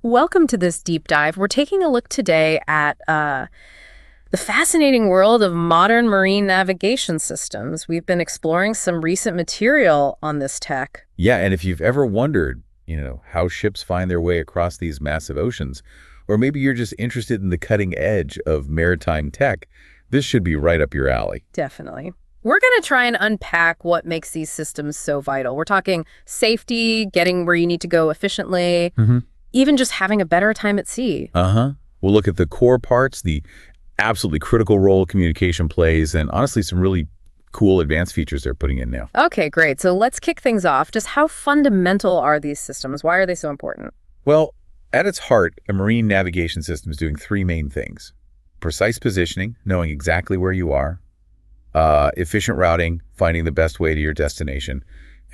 Welcome to this deep dive. We're taking a look today at the fascinating world of modern marine navigation systems. We've been exploring some recent material on this tech. Yeah, and if you've ever wondered, how ships find their way across these massive oceans, or maybe you're just interested in the cutting edge of maritime tech, this should be right up your alley. Definitely. We're going to try and unpack what makes these systems so vital. We're talking safety, getting where you need to go efficiently, even just having a better time at sea. We'll look at the core parts, the absolutely critical role communication plays, and honestly, some really cool advanced features they're putting in now. Okay, great. So let's kick things off. Just how fundamental are these systems? Why are they so important? Well, at its heart, a marine navigation system is doing three main things: precise positioning, knowing exactly where you are, efficient routing, finding the best way to your destination,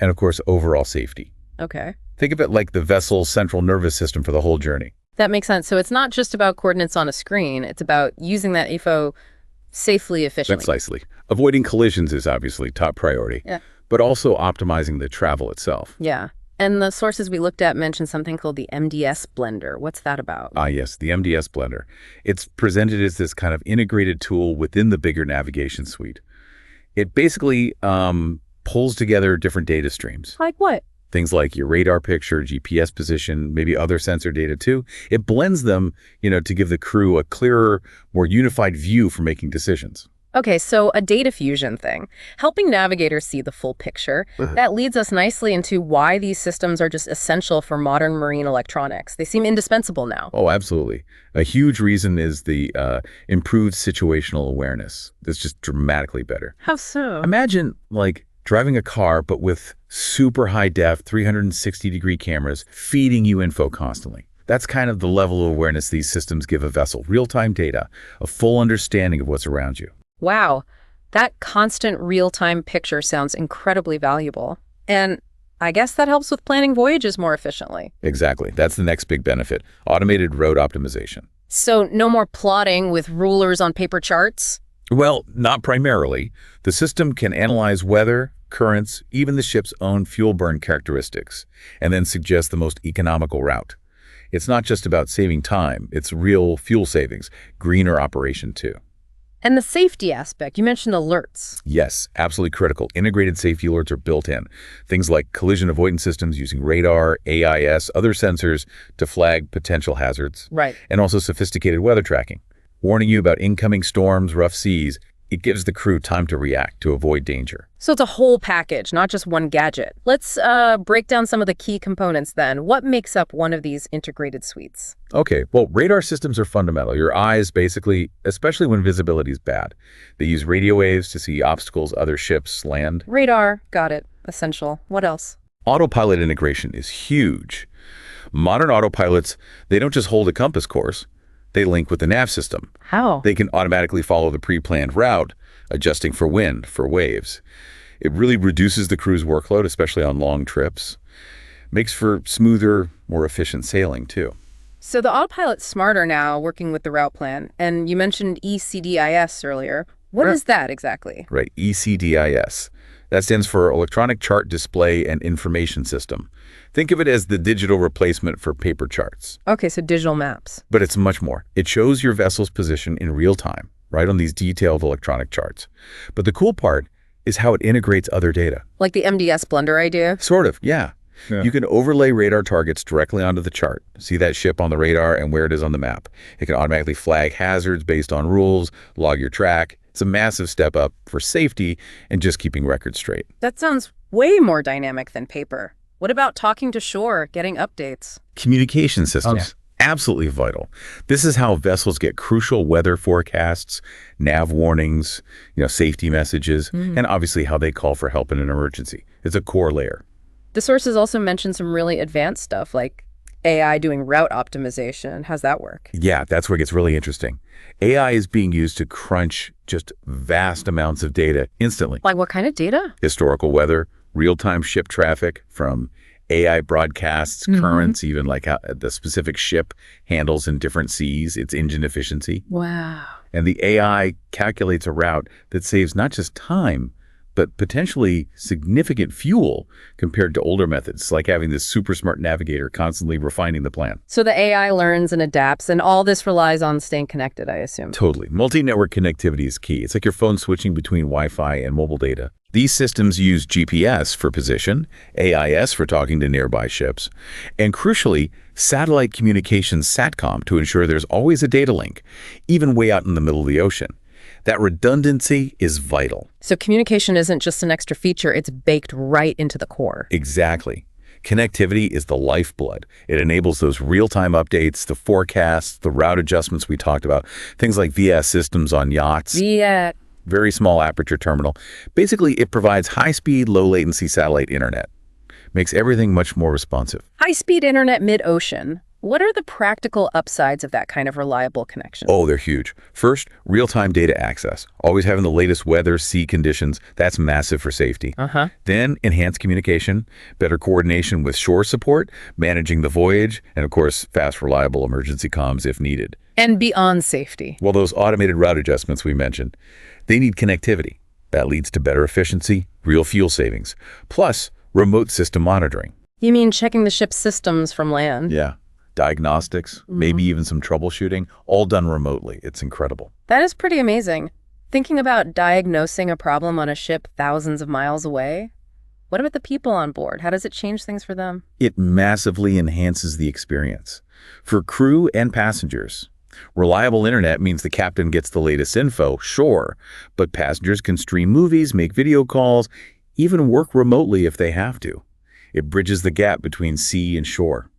and of course, overall safety. Okay. Think of it like the vessel's central nervous system for the whole journey. That makes sense. So it's not just about coordinates on a screen. It's about using that info safely, efficiently. Precisely. Avoiding collisions is obviously top priority, but also optimizing the travel itself. Yeah. And the sources we looked at mentioned something called the MDS Blender. What's that about? Yes, the MDS Blender. It's presented as this kind of integrated tool within the bigger navigation suite. It basically pulls together different data streams. Like what? Things like your radar picture, GPS position, maybe other sensor data too. It blends them, to give the crew a clearer, more unified view for making decisions. Okay, so a data fusion thing, helping navigators see the full picture. That leads us nicely into why these systems are just essential for modern marine electronics. They seem indispensable now. Oh, absolutely. A huge reason is the improved situational awareness. It's just dramatically better. How so? Imagine, driving a car, but with super high-def, 360-degree cameras feeding you info constantly. That's kind of the level of awareness these systems give a vessel. Real-time data, a full understanding of what's around you. Wow, that constant real-time picture sounds incredibly valuable. And I guess that helps with planning voyages more efficiently. Exactly. That's the next big benefit: automated road optimization. So no more plotting with rulers on paper charts? Well, not primarily. The system can analyze weather, currents, even the ship's own fuel burn characteristics, and then suggest the most economical route. It's not just about saving time, it's real fuel savings, greener operation too. And the safety aspect, you mentioned alerts. Yes, absolutely critical. Integrated safety alerts are built in. Things like collision avoidance systems using radar, AIS, other sensors to flag potential hazards. Right. And also sophisticated weather tracking, warning you about incoming storms, rough seas. It gives the crew time to react, to avoid danger. So it's a whole package, not just one gadget. Let's break down some of the key components then. What makes up one of these integrated suites? Okay, well, radar systems are fundamental. Your eyes basically, especially when visibility is bad. They use radio waves to see obstacles, other ships, land. Radar, got it. Essential. What else? Autopilot integration is huge. Modern autopilots, they don't just hold a compass course. They link with the nav system. How? They can automatically follow the pre-planned route, adjusting for wind, for waves. It really reduces the crew's workload, especially on long trips. Makes for smoother, more efficient sailing, too. So the autopilot's smarter now, working with the route plan. And you mentioned ECDIS earlier. What is that exactly? Right, ECDIS. That stands for Electronic Chart Display and Information System. Think of it as the digital replacement for paper charts. Okay, so digital maps. But it's much more. It shows your vessel's position in real time, right on these detailed electronic charts. But the cool part is how it integrates other data. Like the MDS Blender idea? Sort of, yeah. You can overlay radar targets directly onto the chart, see that ship on the radar and where it is on the map. It can automatically flag hazards based on rules, log your track. It's a massive step up for safety and just keeping records straight. That sounds way more dynamic than paper. What about talking to shore, getting updates? Communication systems, absolutely vital. This is how vessels get crucial weather forecasts, nav warnings, safety messages, and obviously how they call for help in an emergency. It's a core layer. The sources also mention some really advanced stuff like AI doing route optimization. How's that work? Yeah, that's where it gets really interesting. AI is being used to crunch just vast amounts of data instantly. Like what kind of data? Historical weather, real-time ship traffic from AI broadcasts, currents, even like how the specific ship handles in different seas, its engine efficiency. Wow. And the AI calculates a route that saves not just time, but potentially significant fuel compared to older methods, like having this super smart navigator constantly refining the plan. So the AI learns and adapts, and all this relies on staying connected, I assume. Totally. Multi-network connectivity is key. It's like your phone switching between Wi-Fi and mobile data. These systems use GPS for position, AIS for talking to nearby ships, and crucially, satellite communications SATCOM to ensure there's always a data link, even way out in the middle of the ocean. That redundancy is vital. So communication isn't just an extra feature, it's baked right into the core. Exactly. Connectivity is the lifeblood. It enables those real-time updates, the forecasts, the route adjustments we talked about, things like VS systems on yachts. Yeah. Very small aperture terminal. Basically, it provides high-speed, low-latency satellite internet. Makes everything much more responsive. High-speed internet mid-ocean. What are the practical upsides of that kind of reliable connection? Oh, they're huge. First, real-time data access. Always having the latest weather, sea conditions. That's massive for safety. Then, enhanced communication, better coordination with shore support, managing the voyage, and of course, fast, reliable emergency comms if needed. And beyond safety. Well, those automated route adjustments we mentioned, they need connectivity. That leads to better efficiency, real fuel savings, plus remote system monitoring. You mean checking the ship's systems from land? Yeah. Diagnostics, maybe even some troubleshooting, all done remotely. It's incredible. That is pretty amazing. Thinking about diagnosing a problem on a ship thousands of miles away, what about the people on board? How does it change things for them? It massively enhances the experience. For crew and passengers, reliable internet means the captain gets the latest info, sure, but passengers can stream movies, make video calls, even work remotely if they have to. It bridges the gap between sea and shore.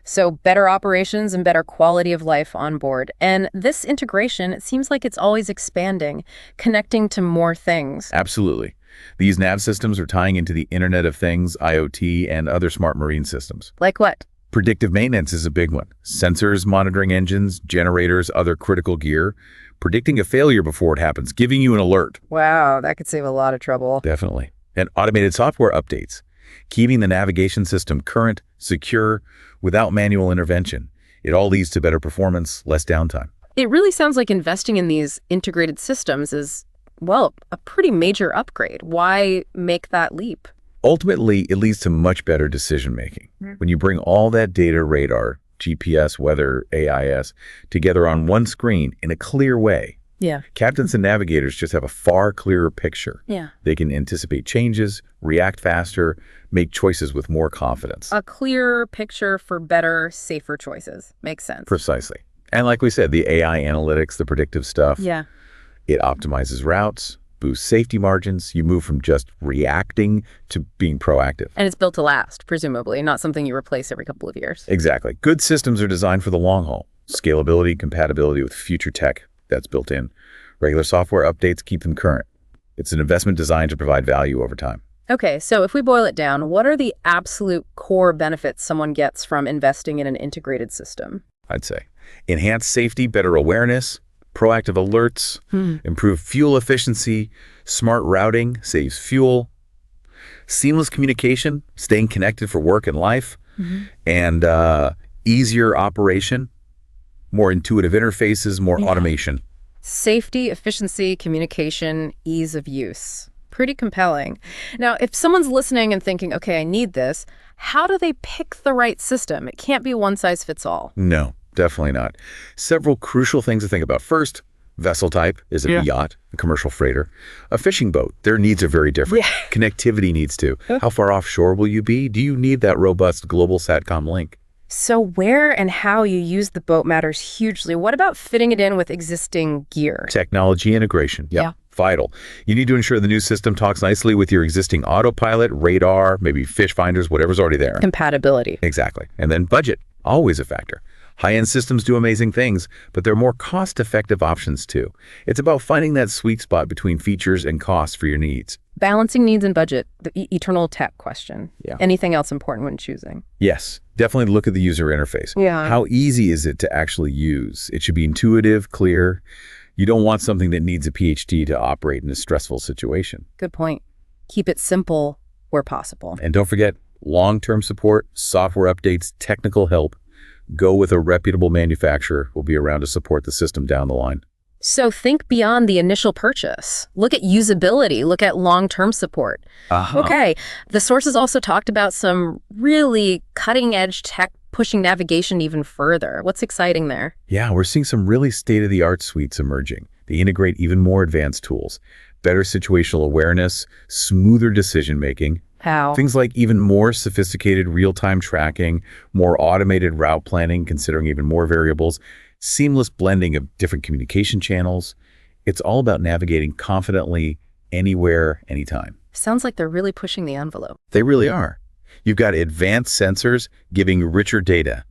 So better operations and better quality of life on board. And this integration, it seems like it's always expanding, connecting to more things. Absolutely. These nav systems are tying into the Internet of Things, IoT, and other smart marine systems. Like what? Predictive maintenance is a big one. Sensors monitoring engines, generators, other critical gear, predicting a failure before it happens, giving you an alert. Wow, that could save a lot of trouble. Definitely. And automated software updates, keeping the navigation system current, secure, without manual intervention. It all leads to better performance, less downtime. It really sounds like investing in these integrated systems is, well, a pretty major upgrade. Why make that leap? Ultimately, it leads to much better decision-making. When you bring all that data, radar, GPS, weather, AIS, together on one screen in a clear way, Yeah. captains and navigators just have a far clearer picture. Yeah. They can anticipate changes, react faster, make choices with more confidence. A clearer picture for better, safer choices. Makes sense. Precisely. And like we said, the AI analytics, the predictive stuff, Yeah. it optimizes routes, boosts safety margins. You move from just reacting to being proactive. And it's built to last, presumably, not something you replace every couple of years. Exactly. Good systems are designed for the long haul. Scalability, compatibility with future tech, that's built in. Regular software updates keep them current. It's an investment designed to provide value over time. Okay, so if we boil it down, what are the absolute core benefits someone gets from investing in an integrated system? I'd say enhanced safety, better awareness, proactive alerts, improved fuel efficiency, smart routing, saves fuel, seamless communication, staying connected for work and life, and easier operation, more intuitive interfaces, more automation. Safety, efficiency, communication, ease of use. Pretty compelling. Now, if someone's listening and thinking, okay, I need this, how do they pick the right system? It can't be one size fits all. No, definitely not. Several crucial things to think about. First, vessel type. Is it a yacht, a commercial freighter, a fishing boat? Their needs are very different. Connectivity needs to. How far offshore will you be? Do you need that robust global SATCOM link? So where and how you use the boat matters hugely. What about fitting it in with existing gear? Technology integration. Yep. Yeah. Vital. You need to ensure the new system talks nicely with your existing autopilot, radar, maybe fish finders, whatever's already there. Compatibility. Exactly. And then budget, always a factor. High-end systems do amazing things, but they're more cost-effective options too. It's about finding that sweet spot between features and costs for your needs. Balancing needs and budget, the eternal tech question. Yeah. Anything else important when choosing? Yes, definitely look at the user interface. Yeah. How easy is it to actually use? It should be intuitive, clear. You don't want something that needs a PhD to operate in a stressful situation. Good point. Keep it simple where possible. And don't forget, long-term support, software updates, technical help. Go with a reputable manufacturer who will be around to support the system down the line. So think beyond the initial purchase. Look at usability. Look at long-term support. Okay, the sources also talked about some really cutting-edge tech pushing navigation even further. What's exciting there? Yeah, we're seeing some really state-of-the-art suites emerging. They integrate even more advanced tools, better situational awareness, smoother decision-making. How? Things like even more sophisticated real-time tracking, more automated route planning, considering even more variables, seamless blending of different communication channels. It's all about navigating confidently anywhere, anytime. Sounds like they're really pushing the envelope. They really are. You've got advanced sensors giving richer data,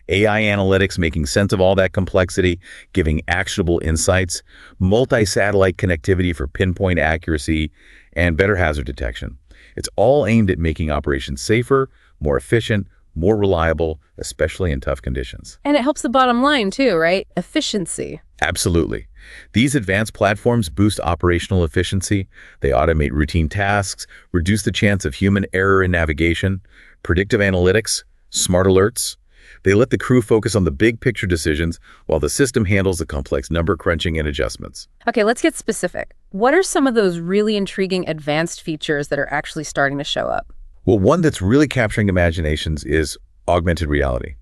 AI analytics making sense of all that complexity, giving actionable insights, multi-satellite connectivity for pinpoint accuracy, and better hazard detection. It's all aimed at making operations safer, more efficient, more reliable, especially in tough conditions. And it helps the bottom line too, right? Efficiency. Absolutely. These advanced platforms boost operational efficiency. They automate routine tasks, reduce the chance of human error in navigation, predictive analytics, smart alerts. They let the crew focus on the big picture decisions while the system handles the complex number crunching and adjustments. Okay, let's get specific. What are some of those really intriguing advanced features that are actually starting to show up? Well, one that's really capturing imaginations is augmented reality,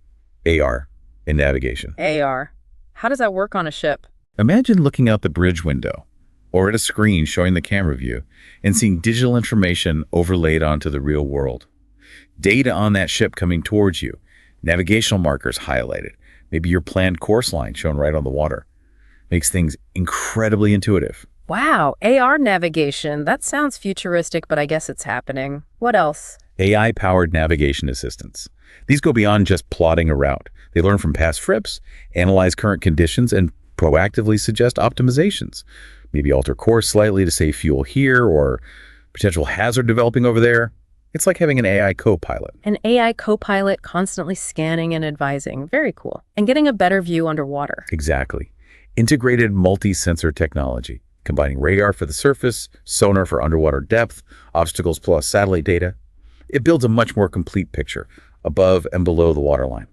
AR, in navigation. AR. How does that work on a ship? Imagine looking out the bridge window or at a screen showing the camera view and seeing digital information overlaid onto the real world. Data on that ship coming towards you, navigational markers highlighted, maybe your planned course line shown right on the water. Makes things incredibly intuitive. Wow, AR navigation. That sounds futuristic, but I guess it's happening. What else? AI-powered navigation assistants. These go beyond just plotting a route. They learn from past trips, analyze current conditions, and proactively suggest optimizations. Maybe alter course slightly to save fuel here or potential hazard developing over there. It's like having an AI co-pilot. An AI co-pilot constantly scanning and advising. Very cool. And getting a better view underwater. Exactly. Integrated multi-sensor technology, combining radar for the surface, sonar for underwater depth, obstacles plus satellite data. It builds a much more complete picture above and below the waterline,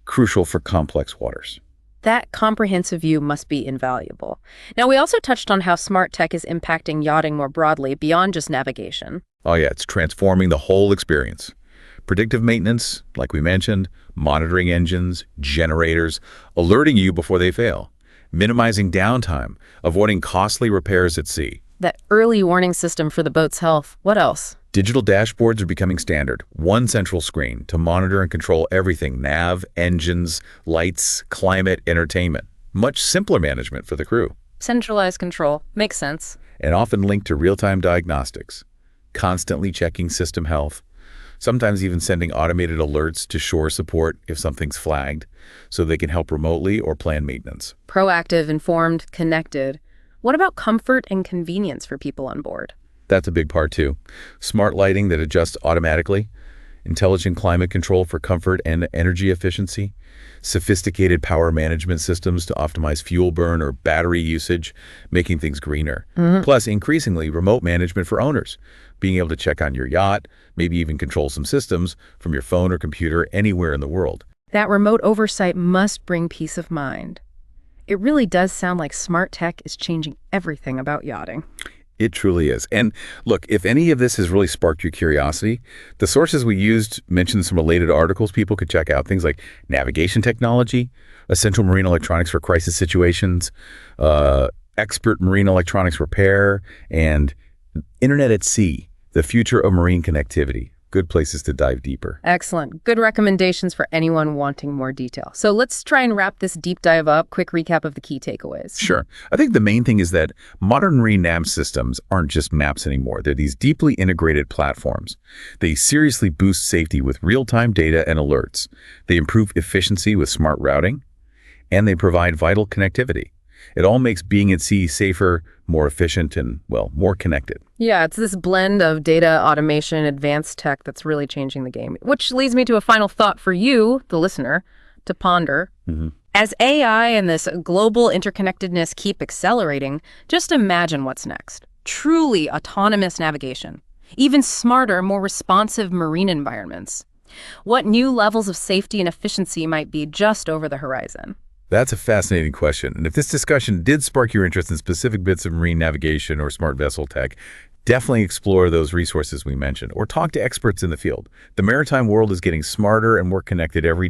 crucial for complex waters. That comprehensive view must be invaluable. Now, we also touched on how smart tech is impacting yachting more broadly beyond just navigation. Oh yeah, it's transforming the whole experience. Predictive maintenance, like we mentioned, monitoring engines, generators, alerting you before they fail, minimizing downtime, avoiding costly repairs at sea. That early warning system for the boat's health. What else? Digital dashboards are becoming standard. One central screen to monitor and control everything: nav, engines, lights, climate, entertainment. Much simpler management for the crew. Centralized control. Makes sense. And often linked to real-time diagnostics, constantly checking system health, sometimes even sending automated alerts to shore support if something's flagged, so they can help remotely or plan maintenance. Proactive, informed, connected. What about comfort and convenience for people on board? That's a big part too. Smart lighting that adjusts automatically, intelligent climate control for comfort and energy efficiency, sophisticated power management systems to optimize fuel burn or battery usage, making things greener. Plus, increasingly, remote management for owners, being able to check on your yacht, maybe even control some systems from your phone or computer anywhere in the world. That remote oversight must bring peace of mind. It really does sound like smart tech is changing everything about yachting. It truly is. And look, if any of this has really sparked your curiosity, the sources we used mentioned some related articles people could check out. Things like navigation technology, essential marine electronics for crisis situations, expert marine electronics repair, and Internet at Sea, the future of marine connectivity. Good places to dive deeper. Excellent. Good recommendations for anyone wanting more detail. So let's try and wrap this deep dive up. Quick recap of the key takeaways. Sure. I think the main thing is that modern marine nav systems aren't just maps anymore. They're these deeply integrated platforms. They seriously boost safety with real-time data and alerts. They improve efficiency with smart routing, and they provide vital connectivity. It all makes being at sea safer, more efficient, and, well, more connected. Yeah, it's this blend of data, automation, advanced tech that's really changing the game. Which leads me to a final thought for you, the listener, to ponder. As AI and this global interconnectedness keep accelerating, just imagine what's next. Truly autonomous navigation. Even smarter, more responsive marine environments. What new levels of safety and efficiency might be just over the horizon? That's a fascinating question. And if this discussion did spark your interest in specific bits of marine navigation or smart vessel tech, definitely explore those resources we mentioned or talk to experts in the field. The maritime world is getting smarter and more connected every day.